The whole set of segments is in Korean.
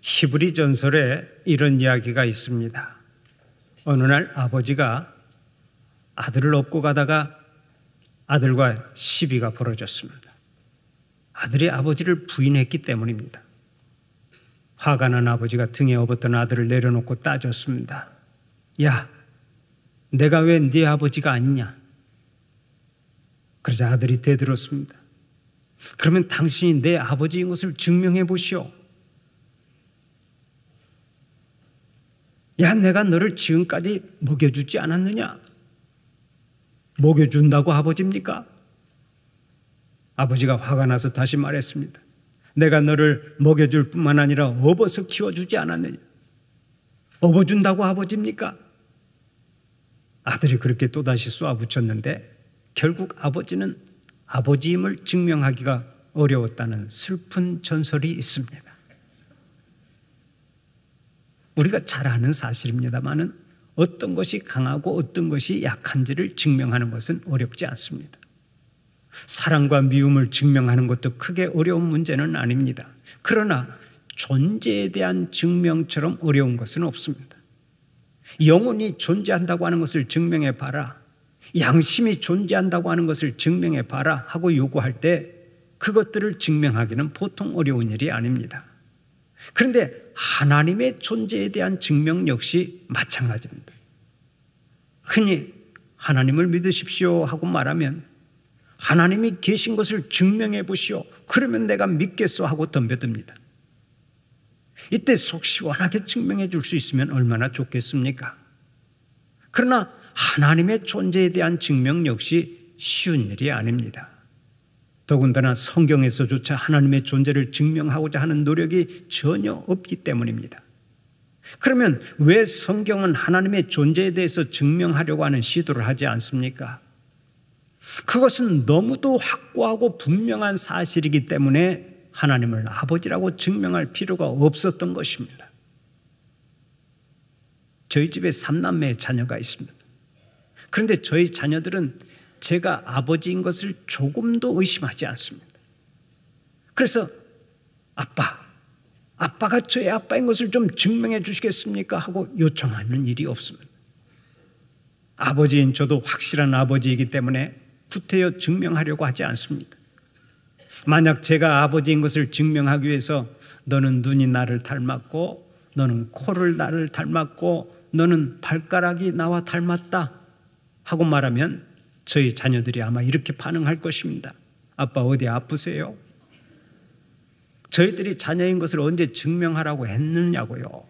히브리 전설에 이런 이야기가 있습니다. 어느 날 아버지가 아들을 업고 가다가 아들과 시비가 벌어졌습니다. 아들이 아버지를 부인했기 때문입니다. 화가 난 아버지가 등에 업었던 아들을 내려놓고 따졌습니다. 야, 내가 왜 네 아버지가 아니냐? 그러자 아들이 대들었습니다. 그러면 당신이 내 아버지인 것을 증명해 보시오. 야, 내가 너를 지금까지 먹여주지 않았느냐? 먹여준다고 아버지입니까? 아버지가 화가 나서 다시 말했습니다. 내가 너를 먹여줄 뿐만 아니라 업어서 키워주지 않았느냐? 업어준다고 아버지입니까? 아들이 그렇게 또다시 쏘아붙였는데 결국 아버지는 아버지임을 증명하기가 어려웠다는 슬픈 전설이 있습니다. 우리가 잘 아는 사실입니다만은 어떤 것이 강하고 어떤 것이 약한지를 증명하는 것은 어렵지 않습니다. 사랑과 미움을 증명하는 것도 크게 어려운 문제는 아닙니다. 그러나 존재에 대한 증명처럼 어려운 것은 없습니다. 영혼이 존재한다고 하는 것을 증명해 봐라, 양심이 존재한다고 하는 것을 증명해 봐라 하고 요구할 때 그것들을 증명하기는 보통 어려운 일이 아닙니다. 그런데 하나님의 존재에 대한 증명 역시 마찬가지입니다. 흔히 하나님을 믿으십시오 하고 말하면 하나님이 계신 것을 증명해 보시오. 그러면 내가 믿겠소 하고 덤벼듭니다. 이때 속 시원하게 증명해 줄 수 있으면 얼마나 좋겠습니까? 그러나 하나님의 존재에 대한 증명 역시 쉬운 일이 아닙니다. 더군다나 성경에서조차 하나님의 존재를 증명하고자 하는 노력이 전혀 없기 때문입니다. 그러면 왜 성경은 하나님의 존재에 대해서 증명하려고 하는 시도를 하지 않습니까? 그것은 너무도 확고하고 분명한 사실이기 때문에 하나님을 아버지라고 증명할 필요가 없었던 것입니다. 저희 집에 3남매 자녀가 있습니다. 그런데 저희 자녀들은 제가 아버지인 것을 조금도 의심하지 않습니다. 그래서 아빠가 저의 아빠인 것을 좀 증명해 주시겠습니까? 하고 요청하는 일이 없습니다. 아버지인 저도 확실한 아버지이기 때문에 구태여 증명하려고 하지 않습니다. 만약 제가 아버지인 것을 증명하기 위해서 너는 눈이 나를 닮았고 너는 코를 나를 닮았고 너는 발가락이 나와 닮았다 하고 말하면 저희 자녀들이 아마 이렇게 반응할 것입니다. 아빠 어디 아프세요? 저희들이 자녀인 것을 언제 증명하라고 했느냐고요.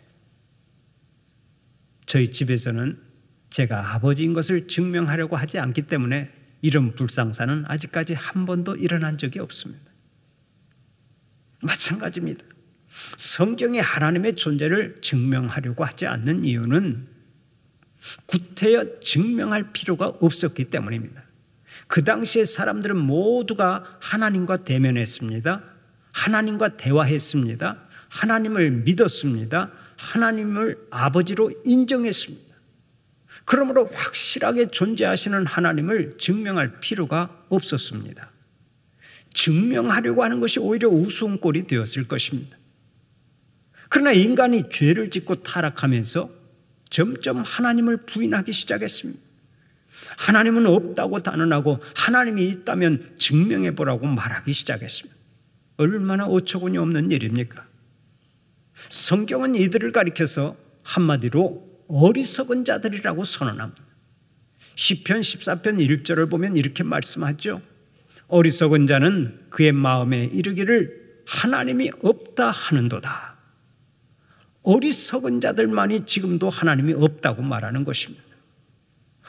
저희 집에서는 제가 아버지인 것을 증명하려고 하지 않기 때문에 이런 불상사는 아직까지 한 번도 일어난 적이 없습니다. 마찬가지입니다. 성경이 하나님의 존재를 증명하려고 하지 않는 이유는 구태여 증명할 필요가 없었기 때문입니다. 그 당시에 사람들은 모두가 하나님과 대면했습니다. 하나님과 대화했습니다. 하나님을 믿었습니다. 하나님을 아버지로 인정했습니다. 그러므로 확실하게 존재하시는 하나님을 증명할 필요가 없었습니다. 증명하려고 하는 것이 오히려 우스운 꼴이 되었을 것입니다. 그러나 인간이 죄를 짓고 타락하면서 점점 하나님을 부인하기 시작했습니다. 하나님은 없다고 단언하고 하나님이 있다면 증명해 보라고 말하기 시작했습니다. 얼마나 어처구니 없는 일입니까? 성경은 이들을 가리켜서 한마디로 어리석은 자들이라고 선언합니다. 시편 14편 1절을 보면 이렇게 말씀하죠. 어리석은 자는 그의 마음에 이르기를 하나님이 없다 하는도다. 어리석은 자들만이 지금도 하나님이 없다고 말하는 것입니다.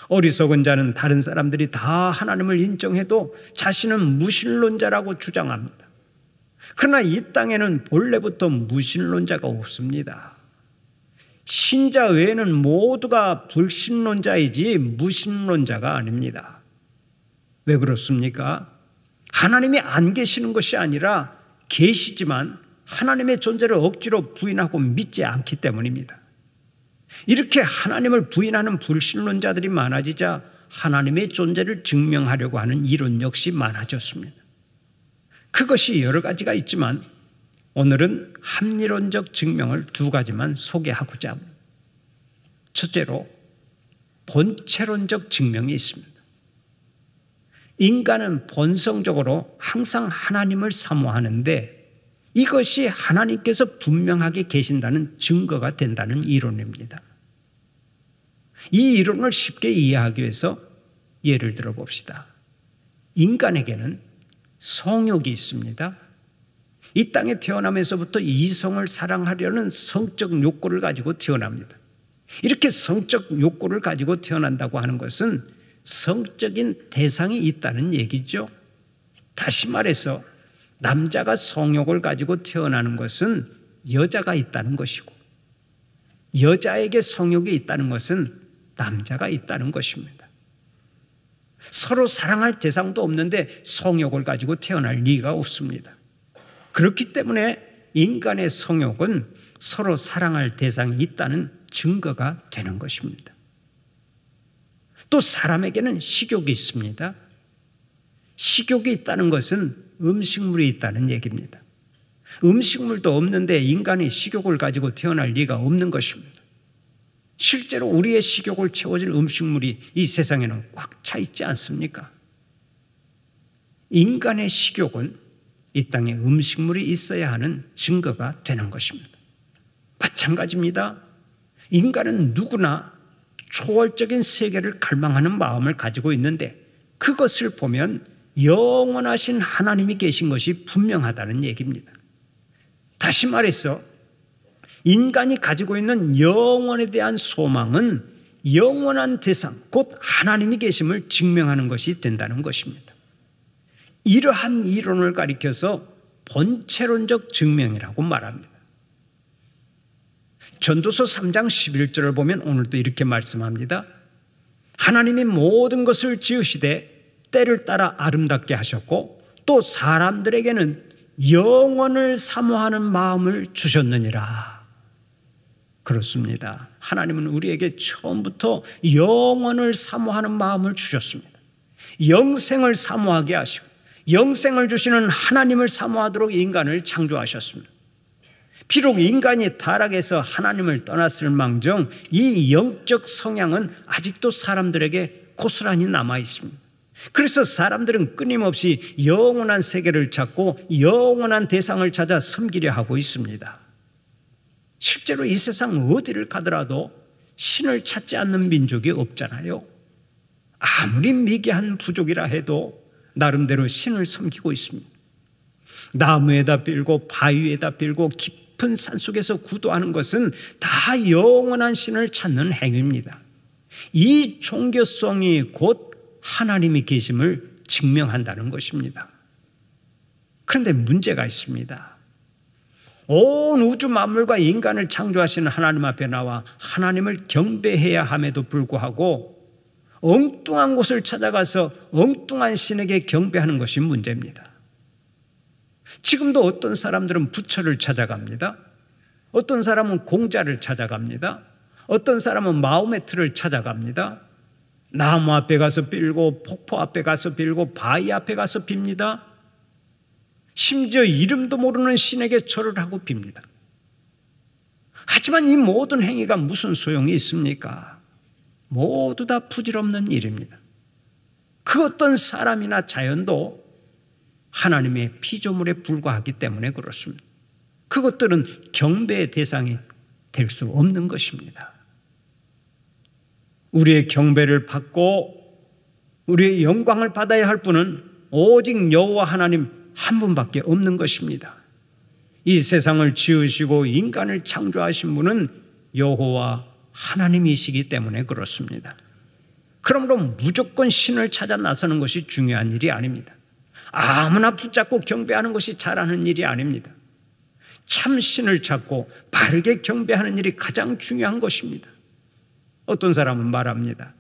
어리석은 자는 다른 사람들이 다 하나님을 인정해도 자신은 무신론자라고 주장합니다. 그러나 이 땅에는 본래부터 무신론자가 없습니다. 신자 외에는 모두가 불신론자이지 무신론자가 아닙니다. 왜 그렇습니까? 하나님이 안 계시는 것이 아니라 계시지만 하나님의 존재를 억지로 부인하고 믿지 않기 때문입니다. 이렇게 하나님을 부인하는 불신론자들이 많아지자 하나님의 존재를 증명하려고 하는 이론 역시 많아졌습니다. 그것이 여러 가지가 있지만 오늘은 합리론적 증명을 두 가지만 소개하고자 합니다. 첫째로 본체론적 증명이 있습니다. 인간은 본성적으로 항상 하나님을 사모하는데 이것이 하나님께서 분명하게 계신다는 증거가 된다는 이론입니다. 이 이론을 쉽게 이해하기 위해서 예를 들어 봅시다. 인간에게는 성욕이 있습니다. 이 땅에 태어나면서부터 이성을 사랑하려는 성적 욕구를 가지고 태어납니다. 이렇게 성적 욕구를 가지고 태어난다고 하는 것은 성적인 대상이 있다는 얘기죠. 다시 말해서 남자가 성욕을 가지고 태어나는 것은 여자가 있다는 것이고 여자에게 성욕이 있다는 것은 남자가 있다는 것입니다. 서로 사랑할 대상도 없는데 성욕을 가지고 태어날 리가 없습니다. 그렇기 때문에 인간의 성욕은 서로 사랑할 대상이 있다는 증거가 되는 것입니다. 또 사람에게는 식욕이 있습니다. 식욕이 있다는 것은 음식물이 있다는 얘기입니다. 음식물도 없는데 인간이 식욕을 가지고 태어날 리가 없는 것입니다. 실제로 우리의 식욕을 채워줄 음식물이 이 세상에는 꽉 차 있지 않습니까? 인간의 식욕은 이 땅에 음식물이 있어야 하는 증거가 되는 것입니다. 마찬가지입니다. 인간은 누구나 초월적인 세계를 갈망하는 마음을 가지고 있는데 그것을 보면 영원하신 하나님이 계신 것이 분명하다는 얘기입니다. 다시 말해서 인간이 가지고 있는 영원에 대한 소망은 영원한 대상, 곧 하나님이 계심을 증명하는 것이 된다는 것입니다. 이러한 이론을 가리켜서 본체론적 증명이라고 말합니다. 전도서 3장 11절을 보면 오늘도 이렇게 말씀합니다. 하나님이 모든 것을 지으시되 때를 따라 아름답게 하셨고 또 사람들에게는 영원을 사모하는 마음을 주셨느니라. 그렇습니다. 하나님은 우리에게 처음부터 영원을 사모하는 마음을 주셨습니다. 영생을 사모하게 하시고 영생을 주시는 하나님을 사모하도록 인간을 창조하셨습니다. 비록 인간이 타락해서 하나님을 떠났을 망정 이 영적 성향은 아직도 사람들에게 고스란히 남아 있습니다. 그래서 사람들은 끊임없이 영원한 세계를 찾고 영원한 대상을 찾아 섬기려 하고 있습니다. 실제로 이 세상 어디를 가더라도 신을 찾지 않는 민족이 없잖아요. 아무리 미개한 부족이라 해도 나름대로 신을 섬기고 있습니다. 나무에다 빌고 바위에다 빌고 깊은 산속에서 구도하는 것은 다 영원한 신을 찾는 행위입니다. 이 종교성이 곧 하나님이 계심을 증명한다는 것입니다. 그런데 문제가 있습니다. 온 우주 만물과 인간을 창조하시는 하나님 앞에 나와 하나님을 경배해야 함에도 불구하고 엉뚱한 곳을 찾아가서 엉뚱한 신에게 경배하는 것이 문제입니다. 지금도 어떤 사람들은 부처를 찾아갑니다. 어떤 사람은 공자를 찾아갑니다. 어떤 사람은 마호메트를 찾아갑니다. 나무 앞에 가서 빌고 폭포 앞에 가서 빌고 바위 앞에 가서 빕니다. 심지어 이름도 모르는 신에게 절을 하고 빕니다. 하지만 이 모든 행위가 무슨 소용이 있습니까? 모두 다 부질없는 일입니다. 그 어떤 사람이나 자연도 하나님의 피조물에 불과하기 때문에 그렇습니다. 그것들은 경배의 대상이 될 수 없는 것입니다. 우리의 경배를 받고 우리의 영광을 받아야 할 분은 오직 여호와 하나님 한 분밖에 없는 것입니다. 이 세상을 지으시고 인간을 창조하신 분은 여호와 하나님이시기 때문에 그렇습니다. 그러므로 무조건 신을 찾아 나서는 것이 중요한 일이 아닙니다. 아무나 붙잡고 경배하는 것이 잘하는 일이 아닙니다. 참 신을 찾고 바르게 경배하는 일이 가장 중요한 것입니다. 어떤 사람은 말합니다.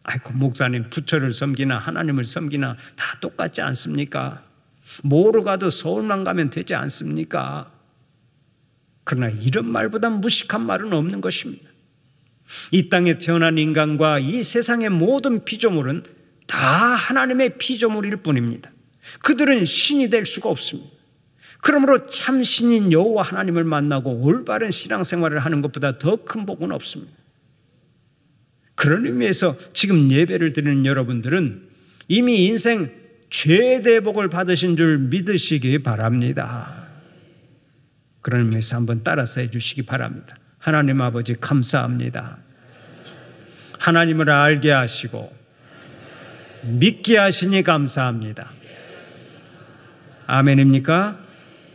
아이고 목사님 부처를 섬기나 하나님을 섬기나 다 똑같지 않습니까? 뭐로 가도 서울만 가면 되지 않습니까? 그러나 이런 말보다 무식한 말은 없는 것입니다. 이 땅에 태어난 인간과 이 세상의 모든 피조물은 다 하나님의 피조물일 뿐입니다. 그들은 신이 될 수가 없습니다. 그러므로 참 신인 여호와 하나님을 만나고 올바른 신앙생활을 하는 것보다 더 큰 복은 없습니다. 그런 의미에서 지금 예배를 드리는 여러분들은 이미 인생 최대 복을 받으신 줄 믿으시기 바랍니다. 그런 의미에서 한번 따라서 해주시기 바랍니다. 하나님 아버지 감사합니다. 하나님을 알게 하시고 믿게 하시니 감사합니다. 아멘입니까?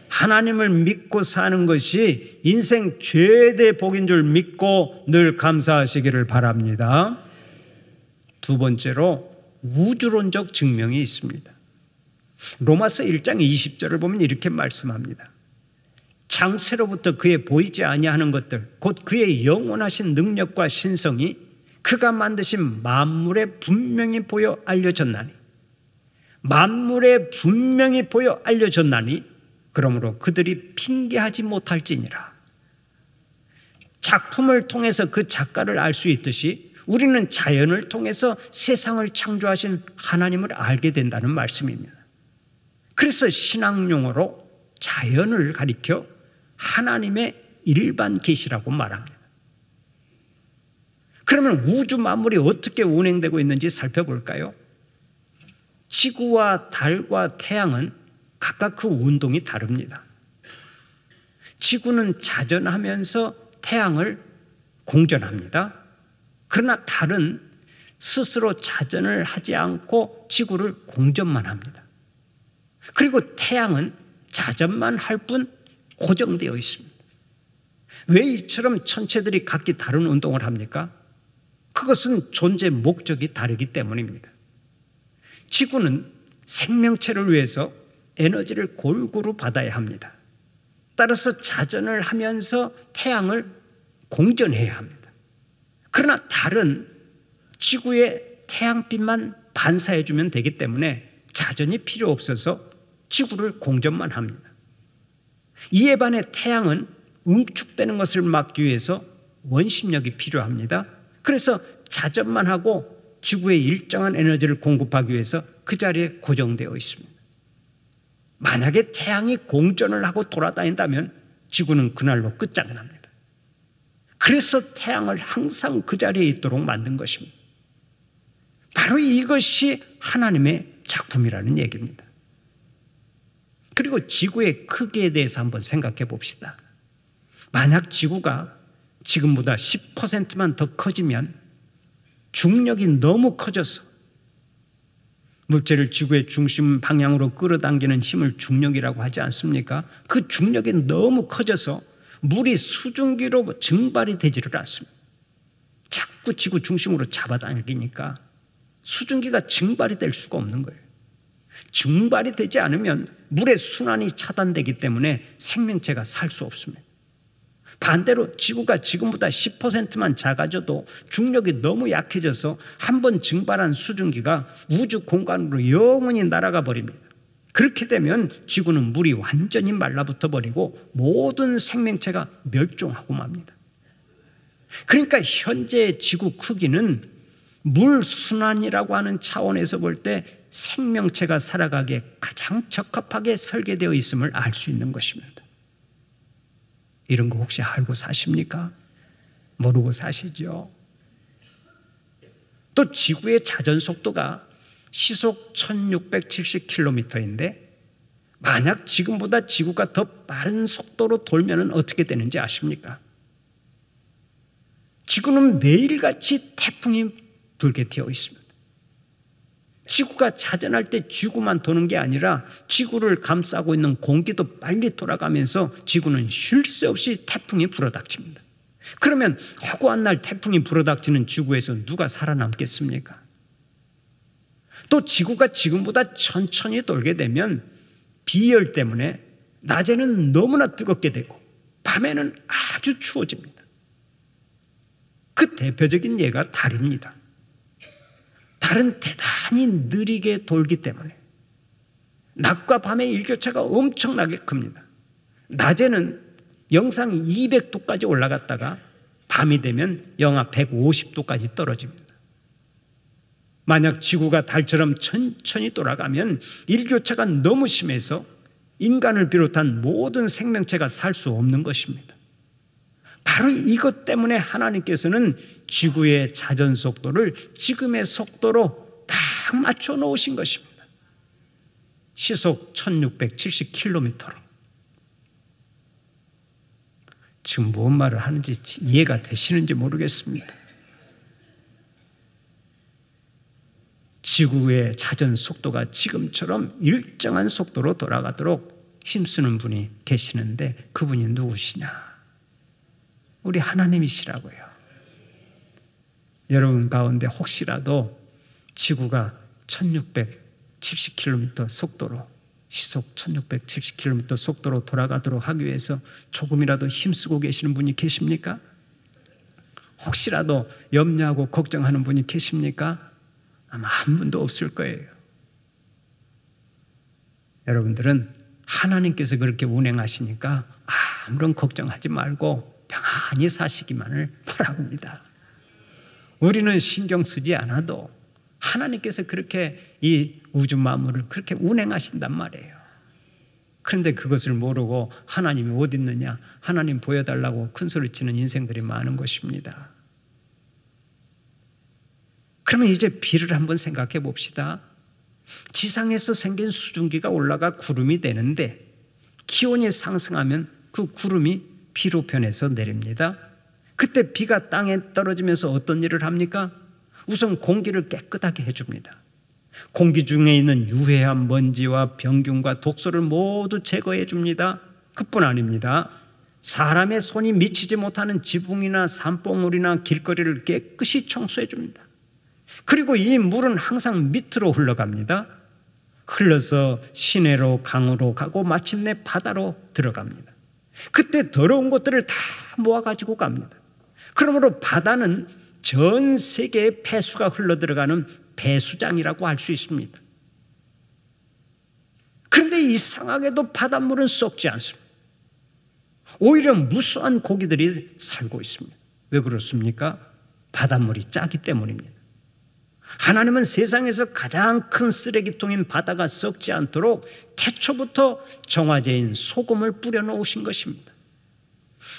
하나님을 믿고 사는 것이 인생 최대 복인 줄 믿고 늘 감사하시기를 바랍니다. 두 번째로 우주론적 증명이 있습니다. 로마서 1장 20절을 보면 이렇게 말씀합니다. 창세로부터 그의 보이지 아니하는 것들 곧 그의 영원하신 능력과 신성이 그가 만드신 만물에 분명히 보여 알려졌나니 만물에 분명히 보여 알려졌나니 그러므로 그들이 핑계하지 못할지니라. 작품을 통해서 그 작가를 알 수 있듯이 우리는 자연을 통해서 세상을 창조하신 하나님을 알게 된다는 말씀입니다. 그래서 신앙용어로 자연을 가리켜 하나님의 일반 계시라고 말합니다. 그러면 우주 만물이 어떻게 운행되고 있는지 살펴볼까요? 지구와 달과 태양은 각각 그 운동이 다릅니다. 지구는 자전하면서 태양을 공전합니다. 그러나 달은 스스로 자전을 하지 않고 지구를 공전만 합니다. 그리고 태양은 자전만 할 뿐 고정되어 있습니다. 왜 이처럼 천체들이 각기 다른 운동을 합니까? 그것은 존재 목적이 다르기 때문입니다. 지구는 생명체를 위해서 에너지를 골고루 받아야 합니다. 따라서 자전을 하면서 태양을 공전해야 합니다. 그러나 달은 지구에 태양빛만 반사해주면 되기 때문에 자전이 필요 없어서 지구를 공전만 합니다. 이에 반해 태양은 응축되는 것을 막기 위해서 원심력이 필요합니다. 그래서 자전만 하고 지구에 일정한 에너지를 공급하기 위해서 그 자리에 고정되어 있습니다. 만약에 태양이 공전을 하고 돌아다닌다면 지구는 그날로 끝장납니다. 그래서 태양을 항상 그 자리에 있도록 만든 것입니다. 바로 이것이 하나님의 작품이라는 얘기입니다. 그리고 지구의 크기에 대해서 한번 생각해 봅시다. 만약 지구가 지금보다 10%만 더 커지면 중력이 너무 커져서 물체를 지구의 중심 방향으로 끌어당기는 힘을 중력이라고 하지 않습니까? 그 중력이 너무 커져서 물이 수증기로 증발이 되지를 않습니다. 자꾸 지구 중심으로 잡아당기니까 수증기가 증발이 될 수가 없는 거예요. 증발이 되지 않으면 물의 순환이 차단되기 때문에 생명체가 살 수 없습니다. 반대로 지구가 지금보다 10%만 작아져도 중력이 너무 약해져서 한번 증발한 수증기가 우주 공간으로 영원히 날아가 버립니다. 그렇게 되면 지구는 물이 완전히 말라붙어 버리고 모든 생명체가 멸종하고 맙니다. 그러니까 현재 지구 크기는 물 순환이라고 하는 차원에서 볼 때 생명체가 살아가기에 가장 적합하게 설계되어 있음을 알 수 있는 것입니다. 이런 거 혹시 알고 사십니까? 모르고 사시죠? 또 지구의 자전 속도가 시속 1670km인데 만약 지금보다 지구가 더 빠른 속도로 돌면 어떻게 되는지 아십니까? 지구는 매일같이 태풍이 불게 되어 있습니다. 지구가 자전할 때 지구만 도는 게 아니라 지구를 감싸고 있는 공기도 빨리 돌아가면서 지구는 쉴 새 없이 태풍이 불어닥칩니다. 그러면 허구한 날 태풍이 불어닥치는 지구에서 누가 살아남겠습니까? 또 지구가 지금보다 천천히 돌게 되면 비열 때문에 낮에는 너무나 뜨겁게 되고 밤에는 아주 추워집니다. 그 대표적인 예가 달입니다. 달은 대단히 느리게 돌기 때문에 낮과 밤의 일교차가 엄청나게 큽니다. 낮에는 영상 200도까지 올라갔다가 밤이 되면 영하 150도까지 떨어집니다. 만약 지구가 달처럼 천천히 돌아가면 일교차가 너무 심해서 인간을 비롯한 모든 생명체가 살 수 없는 것입니다. 바로 이것 때문에 하나님께서는 지구의 자전 속도를 지금의 속도로 딱 맞춰 놓으신 것입니다. 시속 1670km로. 지금 무슨 말을 하는지 이해가 되시는지 모르겠습니다. 지구의 자전 속도가 지금처럼 일정한 속도로 돌아가도록 힘쓰는 분이 계시는데 그분이 누구시냐? 우리 하나님이시라고요. 여러분 가운데 혹시라도 지구가 1670km 속도로, 시속 1670km 속도로 돌아가도록 하기 위해서 조금이라도 힘쓰고 계시는 분이 계십니까? 혹시라도 염려하고 걱정하는 분이 계십니까? 아마 한 분도 없을 거예요. 여러분들은 하나님께서 그렇게 운행하시니까 아무런 걱정하지 말고 평안히 사시기만을 바랍니다. 우리는 신경 쓰지 않아도 하나님께서 그렇게 이 우주 만물을 그렇게 운행하신단 말이에요. 그런데 그것을 모르고 하나님이 어디 있느냐, 하나님 보여달라고 큰소리치는 인생들이 많은 것입니다. 그러면 이제 비를 한번 생각해 봅시다. 지상에서 생긴 수증기가 올라가 구름이 되는데 기온이 상승하면 그 구름이 비로 변해서 내립니다. 그때 비가 땅에 떨어지면서 어떤 일을 합니까? 우선 공기를 깨끗하게 해줍니다. 공기 중에 있는 유해한 먼지와 병균과 독소를 모두 제거해 줍니다. 그뿐 아닙니다. 사람의 손이 미치지 못하는 지붕이나 산봉우리나 길거리를 깨끗이 청소해 줍니다. 그리고 이 물은 항상 밑으로 흘러갑니다. 흘러서 시내로 강으로 가고 마침내 바다로 들어갑니다. 그때 더러운 것들을 다 모아가지고 갑니다. 그러므로 바다는 전 세계의 폐수가 흘러들어가는 배수장이라고 할 수 있습니다. 그런데 이상하게도 바닷물은 썩지 않습니다. 오히려 무수한 고기들이 살고 있습니다. 왜 그렇습니까? 바닷물이 짜기 때문입니다. 하나님은 세상에서 가장 큰 쓰레기통인 바다가 썩지 않도록 태초부터 정화제인 소금을 뿌려놓으신 것입니다.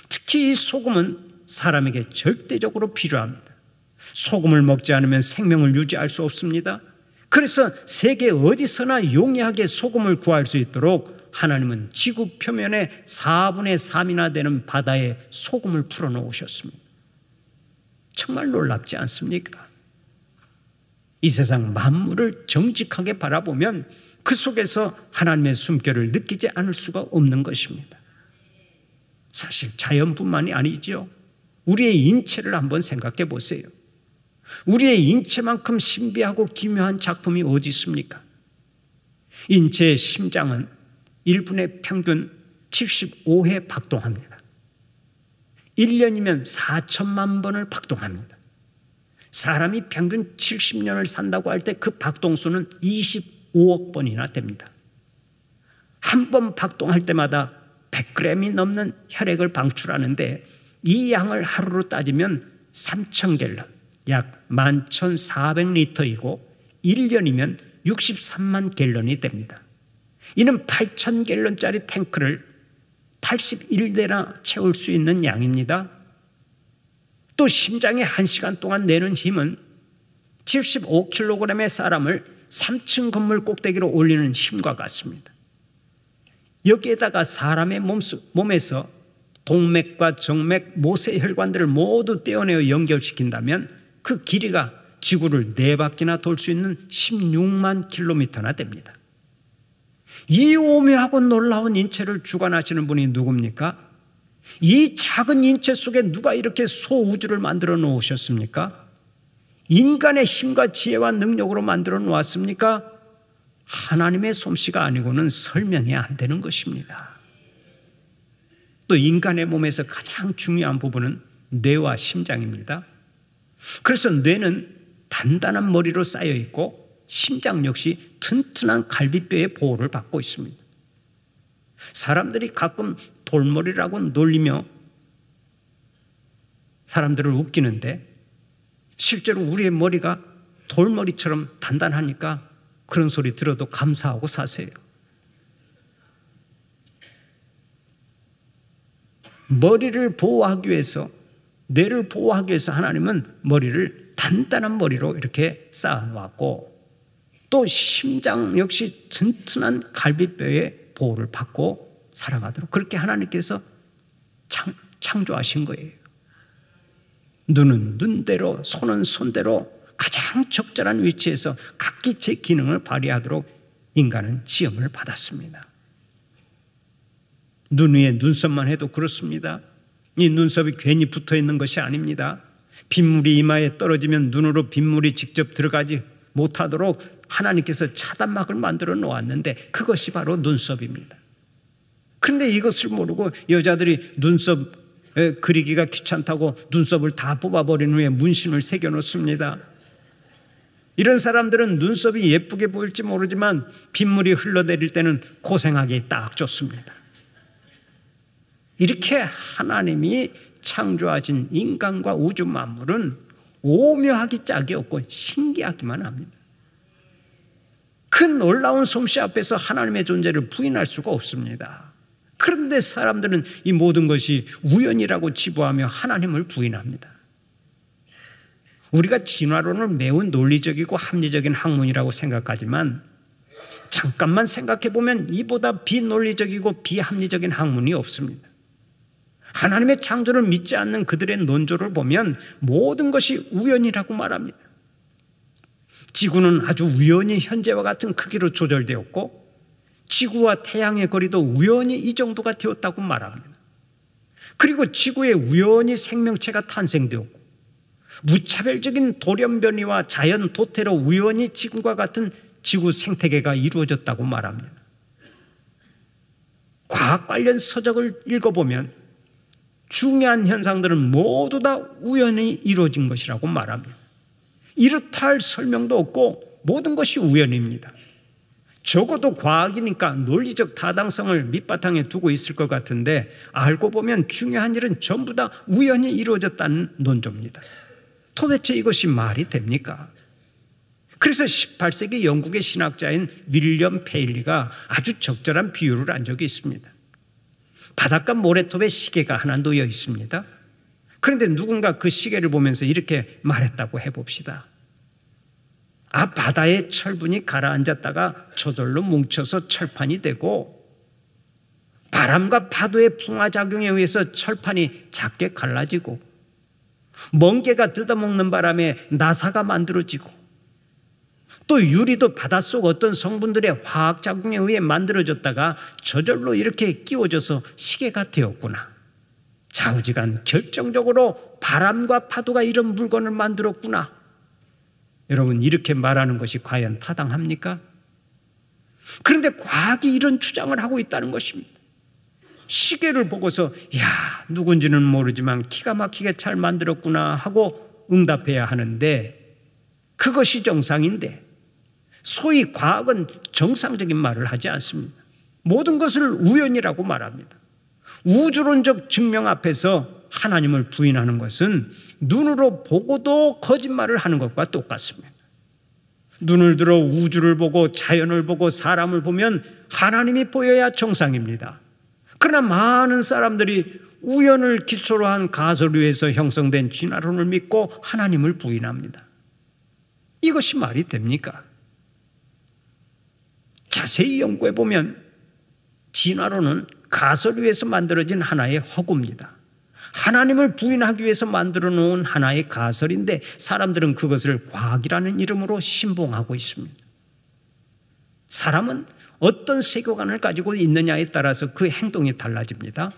특히 이 소금은 사람에게 절대적으로 필요합니다. 소금을 먹지 않으면 생명을 유지할 수 없습니다. 그래서 세계 어디서나 용이하게 소금을 구할 수 있도록 하나님은 지구 표면의 4분의 3이나 되는 바다에 소금을 풀어놓으셨습니다. 정말 놀랍지 않습니까? 이 세상 만물을 정직하게 바라보면 그 속에서 하나님의 숨결을 느끼지 않을 수가 없는 것입니다. 사실 자연뿐만이 아니죠. 우리의 인체를 한번 생각해 보세요. 우리의 인체만큼 신비하고 기묘한 작품이 어디 있습니까? 인체의 심장은 1분에 평균 75회 박동합니다. 1년이면 4천만 번을 박동합니다. 사람이 평균 70년을 산다고 할 때 그 박동수는 25억 번이나 됩니다. 한 번 박동할 때마다 100g이 넘는 혈액을 방출하는데 이 양을 하루로 따지면 3,000갤런, 약 11,400리터이고 1년이면 63만 갤런이 됩니다. 이는 8,000갤런짜리 탱크를 81대나 채울 수 있는 양입니다. 또 심장이 1시간 동안 내는 힘은 75kg의 사람을 3층 건물 꼭대기로 올리는 힘과 같습니다. 여기에다가 사람의 몸에서 동맥과 정맥, 모세혈관들을 모두 떼어내어 연결시킨다면 그 길이가 지구를 4바퀴나 돌 수 있는 16만 킬로미터나 됩니다. 이 오묘하고 놀라운 인체를 주관하시는 분이 누굽니까? 이 작은 인체 속에 누가 이렇게 소우주를 만들어 놓으셨습니까? 인간의 힘과 지혜와 능력으로 만들어 놓았습니까? 하나님의 솜씨가 아니고는 설명이 안 되는 것입니다. 또 인간의 몸에서 가장 중요한 부분은 뇌와 심장입니다. 그래서 뇌는 단단한 머리로 쌓여 있고 심장 역시 튼튼한 갈비뼈의 보호를 받고 있습니다. 사람들이 가끔 돌머리라고 놀리며 사람들을 웃기는데 실제로 우리의 머리가 돌머리처럼 단단하니까 그런 소리 들어도 감사하고 사세요. 머리를 보호하기 위해서, 뇌를 보호하기 위해서 하나님은 머리를 단단한 머리로 이렇게 쌓아놓았고, 또 심장 역시 튼튼한 갈비뼈의 보호를 받고 살아가도록 그렇게 하나님께서 창조하신 거예요. 눈은 눈대로, 손은 손대로 가장 적절한 위치에서 각기 제 기능을 발휘하도록 인간은 지음을 받았습니다. 눈 위에 눈썹만 해도 그렇습니다. 이 눈썹이 괜히 붙어 있는 것이 아닙니다. 빗물이 이마에 떨어지면 눈으로 빗물이 직접 들어가지 못하도록 하나님께서 차단막을 만들어 놓았는데 그것이 바로 눈썹입니다. 그런데 이것을 모르고 여자들이 눈썹 그리기가 귀찮다고 눈썹을 다 뽑아버린 후에 문신을 새겨놓습니다. 이런 사람들은 눈썹이 예쁘게 보일지 모르지만 빗물이 흘러내릴 때는 고생하기 딱 좋습니다. 이렇게 하나님이 창조하신 인간과 우주 만물은 오묘하기 짝이 없고 신기하기만 합니다. 그 놀라운 솜씨 앞에서 하나님의 존재를 부인할 수가 없습니다. 그런데 사람들은 이 모든 것이 우연이라고 치부하며 하나님을 부인합니다. 우리가 진화론을 매우 논리적이고 합리적인 학문이라고 생각하지만 잠깐만 생각해 보면 이보다 비논리적이고 비합리적인 학문이 없습니다. 하나님의 창조를 믿지 않는 그들의 논조를 보면 모든 것이 우연이라고 말합니다. 지구는 아주 우연히 현재와 같은 크기로 조절되었고 지구와 태양의 거리도 우연히 이 정도가 되었다고 말합니다. 그리고 지구에 우연히 생명체가 탄생되었고 무차별적인 돌연변이와 자연 도태로 우연히 지금과 같은 지구 생태계가 이루어졌다고 말합니다. 과학 관련 서적을 읽어보면 중요한 현상들은 모두 다 우연히 이루어진 것이라고 말합니다. 이렇다 할 설명도 없고 모든 것이 우연입니다. 적어도 과학이니까 논리적 타당성을 밑바탕에 두고 있을 것 같은데 알고 보면 중요한 일은 전부 다 우연히 이루어졌다는 논조입니다. 도대체 이것이 말이 됩니까? 그래서 18세기 영국의 신학자인 윌리엄 페일리가 아주 적절한 비유를 한 적이 있습니다. 바닷가 모래톱에 시계가 하나 놓여 있습니다. 그런데 누군가 그 시계를 보면서 이렇게 말했다고 해봅시다. 바다의 철분이 가라앉았다가 저절로 뭉쳐서 철판이 되고 바람과 파도의 풍화작용에 의해서 철판이 작게 갈라지고 멍게가 뜯어먹는 바람에 나사가 만들어지고 또 유리도 바닷속 어떤 성분들의 화학작용에 의해 만들어졌다가 저절로 이렇게 끼워져서 시계가 되었구나. 좌우지간 결정적으로 바람과 파도가 이런 물건을 만들었구나. 여러분, 이렇게 말하는 것이 과연 타당합니까? 그런데 과학이 이런 주장을 하고 있다는 것입니다. 시계를 보고서 야, 누군지는 모르지만 기가 막히게 잘 만들었구나 하고 응답해야 하는데 그것이 정상인데 소위 과학은 정상적인 말을 하지 않습니다. 모든 것을 우연이라고 말합니다. 우주론적 증명 앞에서 하나님을 부인하는 것은 눈으로 보고도 거짓말을 하는 것과 똑같습니다. 눈을 들어 우주를 보고 자연을 보고 사람을 보면 하나님이 보여야 정상입니다. 그러나 많은 사람들이 우연을 기초로 한 가설위에서 형성된 진화론을 믿고 하나님을 부인합니다. 이것이 말이 됩니까? 자세히 연구해 보면 진화론은 가설위에서 만들어진 하나의 허구입니다. 하나님을 부인하기 위해서 만들어 놓은 하나의 가설인데 사람들은 그것을 과학이라는 이름으로 신봉하고 있습니다. 사람은 어떤 세계관을 가지고 있느냐에 따라서 그 행동이 달라집니다.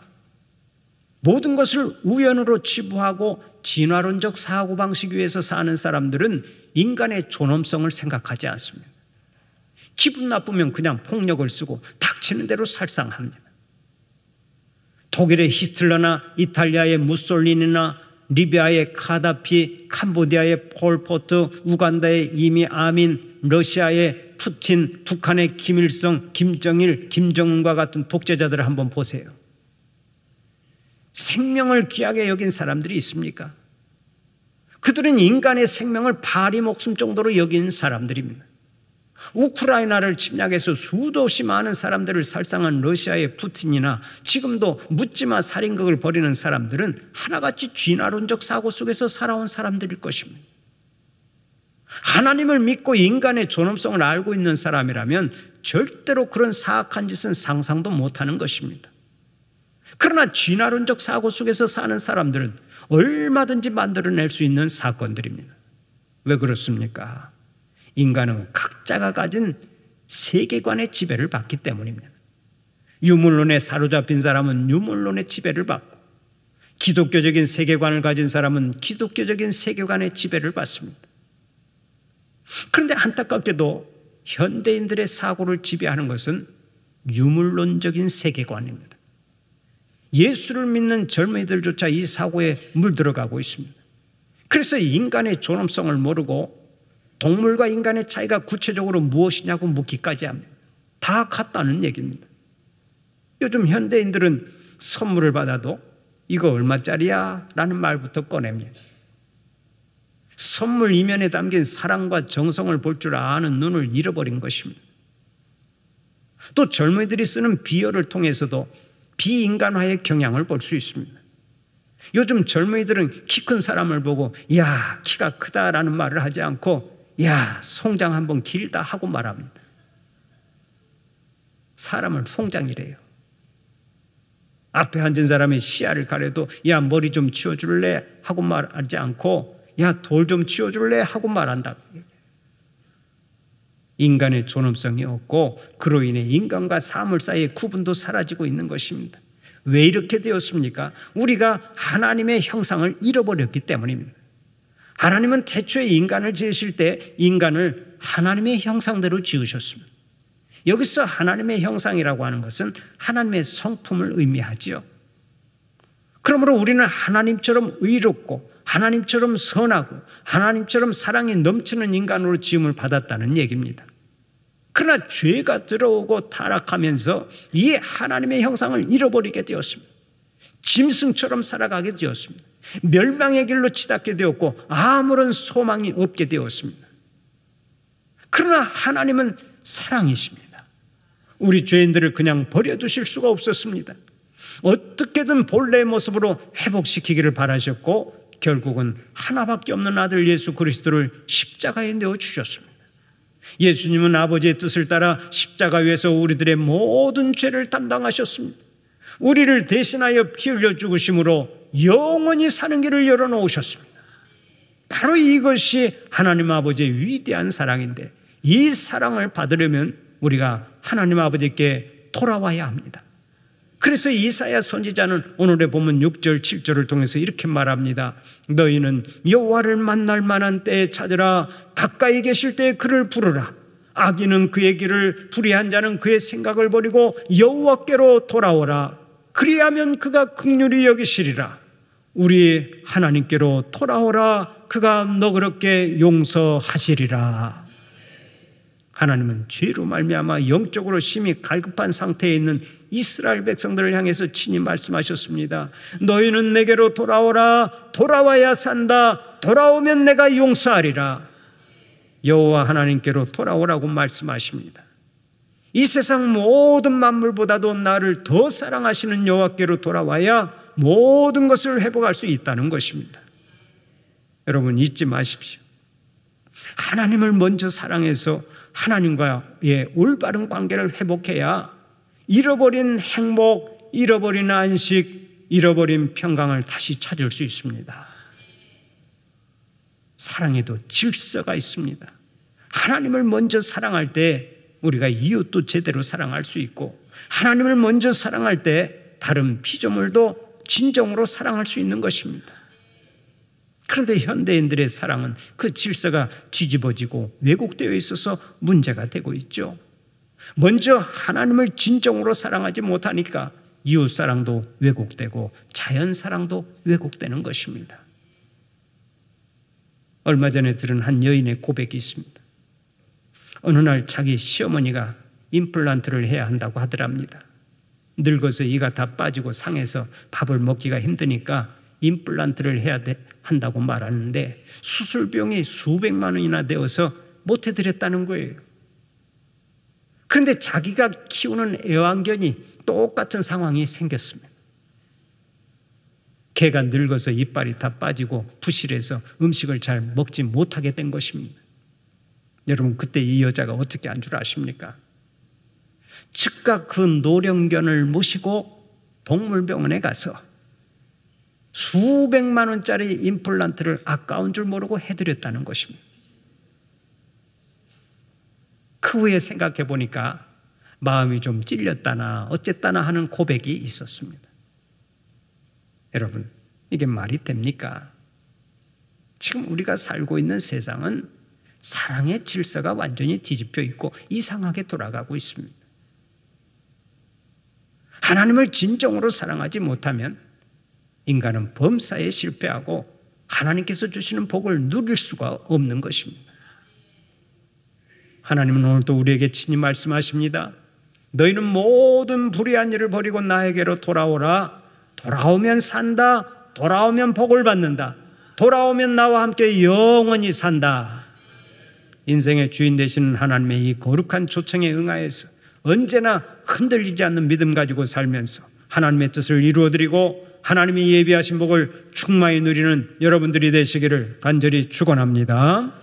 모든 것을 우연으로 치부하고 진화론적 사고방식 위에서 사는 사람들은 인간의 존엄성을 생각하지 않습니다. 기분 나쁘면 그냥 폭력을 쓰고 닥치는 대로 살상합니다. 독일의 히틀러나 이탈리아의 무솔리니나 리비아의 카다피, 캄보디아의 폴포트, 우간다의 이미 아민, 러시아의 푸틴, 북한의 김일성, 김정일, 김정은과 같은 독재자들을 한번 보세요. 생명을 귀하게 여긴 사람들이 있습니까? 그들은 인간의 생명을 파리 목숨 정도로 여긴 사람들입니다. 우크라이나를 침략해서 수도 없이 많은 사람들을 살상한 러시아의 푸틴이나 지금도 묻지마 살인극을 벌이는 사람들은 하나같이 쥐나론적 사고 속에서 살아온 사람들일 것입니다. 하나님을 믿고 인간의 존엄성을 알고 있는 사람이라면 절대로 그런 사악한 짓은 상상도 못하는 것입니다. 그러나 쥐나론적 사고 속에서 사는 사람들은 얼마든지 만들어낼 수 있는 사건들입니다. 왜 그렇습니까? 인간은 각자가 가진 세계관의 지배를 받기 때문입니다. 유물론에 사로잡힌 사람은 유물론의 지배를 받고, 기독교적인 세계관을 가진 사람은 기독교적인 세계관의 지배를 받습니다. 그런데 안타깝게도 현대인들의 사고를 지배하는 것은 유물론적인 세계관입니다. 예수를 믿는 젊은이들조차 이 사고에 물들어가고 있습니다. 그래서 인간의 존엄성을 모르고 동물과 인간의 차이가 구체적으로 무엇이냐고 묻기까지 합니다. 다 같다는 얘기입니다. 요즘 현대인들은 선물을 받아도 이거 얼마짜리야? 라는 말부터 꺼냅니다. 선물 이면에 담긴 사랑과 정성을 볼 줄 아는 눈을 잃어버린 것입니다. 또 젊은이들이 쓰는 비유를 통해서도 비인간화의 경향을 볼 수 있습니다. 요즘 젊은이들은 키 큰 사람을 보고 야, 키가 크다라는 말을 하지 않고 야, 송장 한번 길다 하고 말합니다. 사람을 송장이래요. 앞에 앉은 사람의 시야를 가려도 야, 머리 좀 치워줄래? 하고 말하지 않고 야, 돌 좀 치워줄래? 하고 말한다. 인간의 존엄성이 없고 그로 인해 인간과 사물 사이의 구분도 사라지고 있는 것입니다. 왜 이렇게 되었습니까? 우리가 하나님의 형상을 잃어버렸기 때문입니다. 하나님은 태초에 인간을 지으실 때 인간을 하나님의 형상대로 지으셨습니다. 여기서 하나님의 형상이라고 하는 것은 하나님의 성품을 의미하지요. 그러므로 우리는 하나님처럼 의롭고 하나님처럼 선하고 하나님처럼 사랑이 넘치는 인간으로 지음을 받았다는 얘기입니다. 그러나 죄가 들어오고 타락하면서 이 하나님의 형상을 잃어버리게 되었습니다. 짐승처럼 살아가게 되었습니다. 멸망의 길로 치닫게 되었고 아무런 소망이 없게 되었습니다. 그러나 하나님은 사랑이십니다. 우리 죄인들을 그냥 버려두실 수가 없었습니다. 어떻게든 본래의 모습으로 회복시키기를 바라셨고 결국은 하나밖에 없는 아들 예수 그리스도를 십자가에 내어주셨습니다. 예수님은 아버지의 뜻을 따라 십자가 위에서 우리들의 모든 죄를 담당하셨습니다. 우리를 대신하여 피 흘려 죽으심으로 영원히 사는 길을 열어놓으셨습니다. 바로 이것이 하나님 아버지의 위대한 사랑인데 이 사랑을 받으려면 우리가 하나님 아버지께 돌아와야 합니다. 그래서 이사야 선지자는 오늘의 본문 6절 7절을 통해서 이렇게 말합니다. 너희는 여호와를 만날 만한 때에 찾으라. 가까이 계실 때에 그를 부르라. 악인은 그의 길을, 불의한 자는 그의 생각을 버리고 여호와께로 돌아오라. 그리하면 그가 긍휼히 여기시리라. 우리 하나님께로 돌아오라. 그가 너그럽게 용서하시리라. 하나님은 죄로 말미암아 영적으로 심히 갈급한 상태에 있는 이스라엘 백성들을 향해서 친히 말씀하셨습니다. 너희는 내게로 돌아오라. 돌아와야 산다. 돌아오면 내가 용서하리라. 여호와 하나님께로 돌아오라고 말씀하십니다. 이 세상 모든 만물보다도 나를 더 사랑하시는 여호와께로 돌아와야 모든 것을 회복할 수 있다는 것입니다. 여러분 잊지 마십시오. 하나님을 먼저 사랑해서 하나님과의 올바른 관계를 회복해야 잃어버린 행복, 잃어버린 안식, 잃어버린 평강을 다시 찾을 수 있습니다. 사랑에도 질서가 있습니다. 하나님을 먼저 사랑할 때 우리가 이웃도 제대로 사랑할 수 있고 하나님을 먼저 사랑할 때 다른 피조물도 진정으로 사랑할 수 있는 것입니다. 그런데 현대인들의 사랑은 그 질서가 뒤집어지고 왜곡되어 있어서 문제가 되고 있죠. 먼저 하나님을 진정으로 사랑하지 못하니까 이웃사랑도 왜곡되고 자연사랑도 왜곡되는 것입니다. 얼마 전에 들은 한 여인의 고백이 있습니다. 어느 날 자기 시어머니가 임플란트를 해야 한다고 하더랍니다. 늙어서 이가 다 빠지고 상해서 밥을 먹기가 힘드니까 임플란트를 해야 한다고 말하는데 수술비용이 수백만 원이나 되어서 못 해드렸다는 거예요. 그런데 자기가 키우는 애완견이 똑같은 상황이 생겼습니다. 개가 늙어서 이빨이 다 빠지고 부실해서 음식을 잘 먹지 못하게 된 것입니다. 여러분, 그때 이 여자가 어떻게 한 줄 아십니까? 즉각 그 노령견을 모시고 동물병원에 가서 수백만 원짜리 임플란트를 아까운 줄 모르고 해드렸다는 것입니다. 그 후에 생각해 보니까 마음이 좀 찔렸다나 어쨌다나 하는 고백이 있었습니다. 여러분, 이게 말이 됩니까? 지금 우리가 살고 있는 세상은 사랑의 질서가 완전히 뒤집혀 있고 이상하게 돌아가고 있습니다. 하나님을 진정으로 사랑하지 못하면 인간은 범사에 실패하고 하나님께서 주시는 복을 누릴 수가 없는 것입니다. 하나님은 오늘도 우리에게 친히 말씀하십니다. 너희는 모든 불의한 일을 버리고 나에게로 돌아오라. 돌아오면 산다. 돌아오면 복을 받는다. 돌아오면 나와 함께 영원히 산다. 인생의 주인 되시는 하나님의 이 거룩한 초청에 응하여서 언제나 흔들리지 않는 믿음 가지고 살면서 하나님의 뜻을 이루어드리고 하나님이 예비하신 복을 충만히 누리는 여러분들이 되시기를 간절히 축원합니다.